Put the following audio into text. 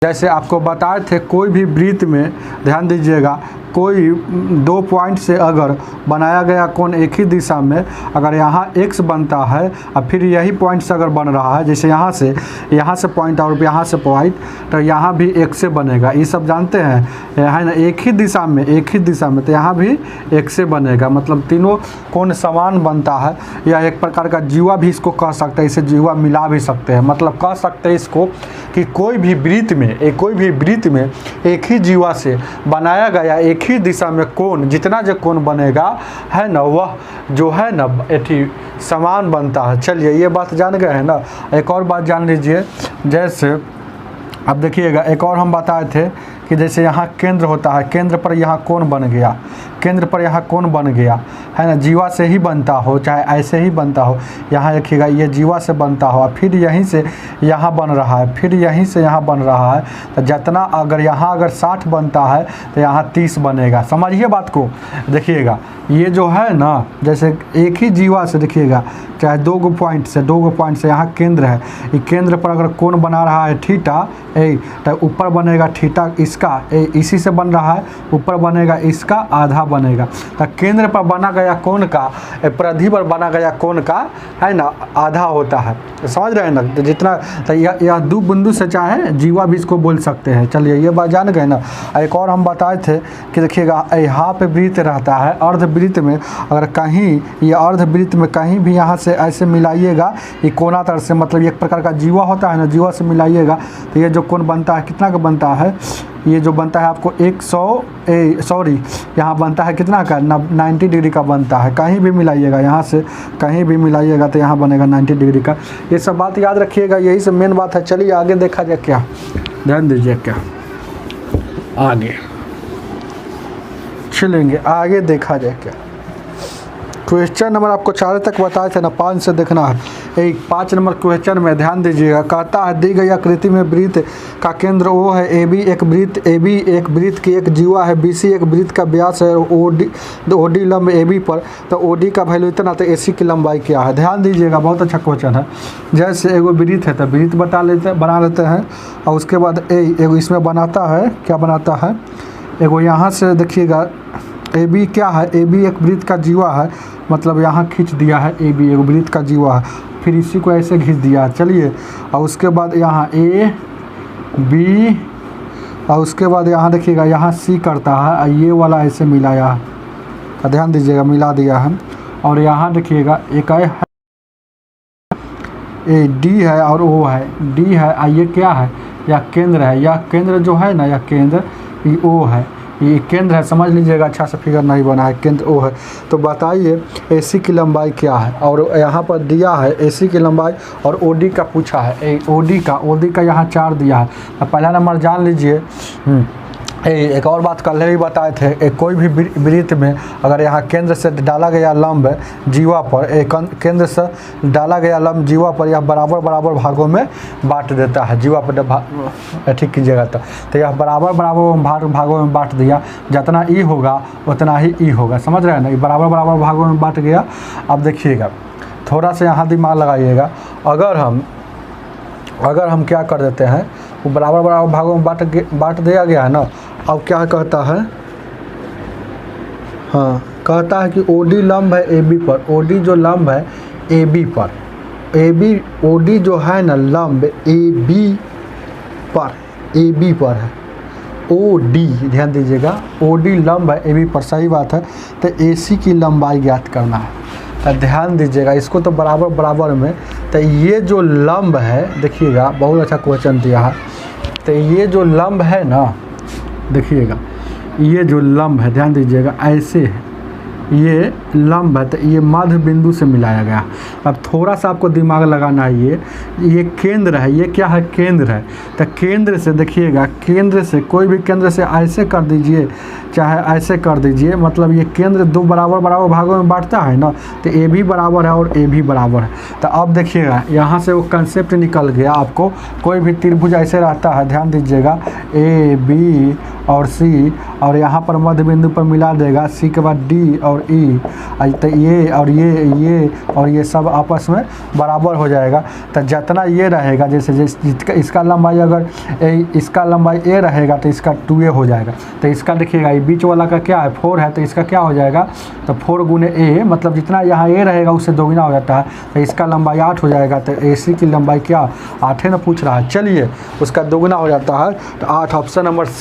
जैसे आपको बताए थे कोई भी वृत्त में ध्यान दीजिएगा, कोई 2 पॉइंट से अगर बनाया गया कोण एक ही दिशा में अगर यहाँ x बनता है और फिर यही पॉइंट से अगर बन रहा है, जैसे यहाँ से पॉइंट और यहाँ से पॉइंट, तो यहाँ भी x से बनेगा। ये सब जानते हैं, है ना, एक ही दिशा में तो यहाँ भी x से बनेगा। मतलब तीनों कोण समान बनता है। या एक प्रकार का जीवा भी इसको कह सकते हैं, इसे जीवा मिला भी सकते हैं। मतलब कह सकते हैं इसको कि कोई भी वृत्त में एक ही जीवा से बनाया गया एक ही दिशा में कोण, जितना जो कोण बनेगा है ना, वह जो है ना एठी समान बनता है। चलिए ये बात जान गए हैं ना। एक और बात जान लीजिए, जैसे अब देखिएगा, एक और हम बताए थे कि जैसे यहाँ केंद्र होता है, केंद्र पर यहाँ कोण बन गया, है ना, जीवा से ही बनता हो चाहे ऐसे ही बनता हो। यहाँ देखिएगा ये जीवा से बनता हो, फिर यहीं से यहाँ बन रहा है, फिर यहीं से यहाँ बन रहा है। तो जितना अगर यहाँ अगर 60 बनता है तो यहाँ 30 बनेगा। समझिए बात को। देखिएगा ये जो है ना, जैसे एक ही जीवा से देखिएगा, चाहे 2 पॉइंट से यहाँ केंद्र है, ये केंद्र पर अगर कोण बना रहा है थीटा, तो ऊपर बनेगा थीटा इसका, इसी से बन रहा है, ऊपर बनेगा इसका आधा बनेगा। तो केंद्र पर बना गया कोण का परिधि पर बना गया कोण का है ना आधा होता है। समझ रहे हैं ना। तो जितना तो यह 2 बिंदु से चाहे जीवा भी इसको बोल सकते हैं। चलिए ये बात जान गए ना। एक और हम बताए थे कि देखिएगा यहाँ पे वृत्त रहता है, अर्धवृत्त में अगर कहीं ये अर्धवृत्त में कहीं भी यहाँ से ऐसे मिलाइएगा, ये कोणातर से, मतलब एक प्रकार का जीवा होता है ना, जीवा से मिलाइएगा तो ये जो कोण बनता है कितना का बनता है, ये जो बनता है आपको 100 यहाँ बनता है कितना का, 90 डिग्री का बनता है। कहीं भी मिलाइएगा, यहाँ से कहीं भी मिलाइएगा तो यहाँ बनेगा 90 डिग्री का। ये सब बात याद रखिएगा, यही सब मेन बात है। चलिए आगे देखा जाए, क्या ध्यान दीजिए, क्या आगे चलेंगे, आगे देखा जाए क्या। क्वेश्चन नंबर आपको 4 तक बताए थे ना, 5 से देखना है। 5 नंबर क्वेश्चन में ध्यान दीजिएगा, कहता है दी गई आकृति में वृत्त का केंद्र O है, AB एक वृत्त की एक जीवा है, BC एक वृत्त का व्यास है, OD लंब AB पर, तो OD का वैल्यू इतना, तो AC की लंबाई क्या है। ध्यान दीजिएगा, बहुत अच्छा क्वेश्चन है। जैसे एगो वृत्त है तो वृत्त बना लेते हैं, और उसके बाद एगो इसमें बनाता है, क्या बनाता है, एगो यहाँ से देखिएगा AB क्या है, AB एक वृत्त का जीवा है, मतलब यहाँ खींच दिया है AB एक वृत्त का जीवा है, फिर इसी को ऐसे खींच दिया है। चलिए, और उसके बाद यहाँ A B, और उसके बाद यहाँ देखिएगा यहाँ C करता है, और ये वाला ऐसे मिलाया है, ध्यान दीजिएगा, मिला दिया है। और यहाँ देखिएगा एक है D है और O है, D है, और ये क्या है, यह केंद्र है। यह केंद्र जो है ना, यह केंद्र ये O है, ये केंद्र है। समझ लीजिएगा, अच्छा से फिगर नहीं बना है, केंद्र O है। तो बताइए AC की लंबाई क्या है, और यहाँ पर दिया है AC की लंबाई, और OD का पूछा है, OD का यहाँ 4 दिया है। तो पहला नंबर जान लीजिए। एक और बात कल भी बताए थे, कोई भी वृत्त में अगर यहाँ केंद्र से डाला गया लंब जीवा पर, केंद्र से डाला गया लंब जीवा पर, यह बराबर भागों में बांट देता है। जीवा पर ठीक कीजिएगा, तो यह बराबर भागों में बांट दिया, जितना ई होगा उतना ही ई होगा। समझ रहे हैं ना, ये बराबर भागों में बांट गया। अब देखिएगा, थोड़ा सा यहाँ दिमाग लगाइएगा। अगर हम क्या कर देते हैं, वो बराबर भागों में बांट दिया गया है ना। अब क्या कहता है, हाँ, कहता है कि OD लंब है AB पर, OD जो लंब है AB पर, OD जो है ना लंब AB पर है, OD ध्यान दीजिएगा, OD लंब है AB पर, सही बात है। तो AC की लंबाई ज्ञात करना है। तो ध्यान दीजिएगा, इसको तो बराबर में, तो ये जो लंब है देखिएगा, बहुत अच्छा क्वेश्चन दिया है। तो ये जो लंब है ना, देखिएगा ये जो लंब है, ध्यान दीजिएगा, ऐसे है, ये लंब है, तो ये मध्य बिंदु से मिलाया गया। अब थोड़ा सा आपको दिमाग लगाना है, ये केंद्र है, ये क्या है, केंद्र है। तो केंद्र से देखिएगा, केंद्र से कोई भी केंद्र से ऐसे कर दीजिए, चाहे ऐसे कर दीजिए, मतलब ये केंद्र 2 बराबर भागों में बांटता है ना, तो A भी बराबर है और A भी बराबर है। तो अब देखिएगा, यहाँ से वो कंसेप्ट निकल गया आपको। कोई भी त्रिभुज ऐसे रहता है, ध्यान दीजिएगा, A B और सी, और यहाँ पर मध्य बिंदु पर मिला देगा, सी के बाद डी और ई, तो ये और ये और ये सब आपस में बराबर हो जाएगा। तो जितना ये रहेगा, जैसे इसका लंबाई अगर इसका लंबाई ए रहेगा तो इसका 2a हो जाएगा। तो इसका देखिएगा ये बीच वाला का क्या है 4 है, तो इसका क्या हो जाएगा, तो 4 गुने ए, मतलब जितना यहाँ ए रहेगा उससे दोगुना हो जाता है, तो इसका लंबाई 8 हो जाएगा। तो AC की लंबाई क्या 8 है ना पूछ रहा है, चलिए उसका दोगुना हो जाता है, तो 8 ऑप्शन नंबर सी।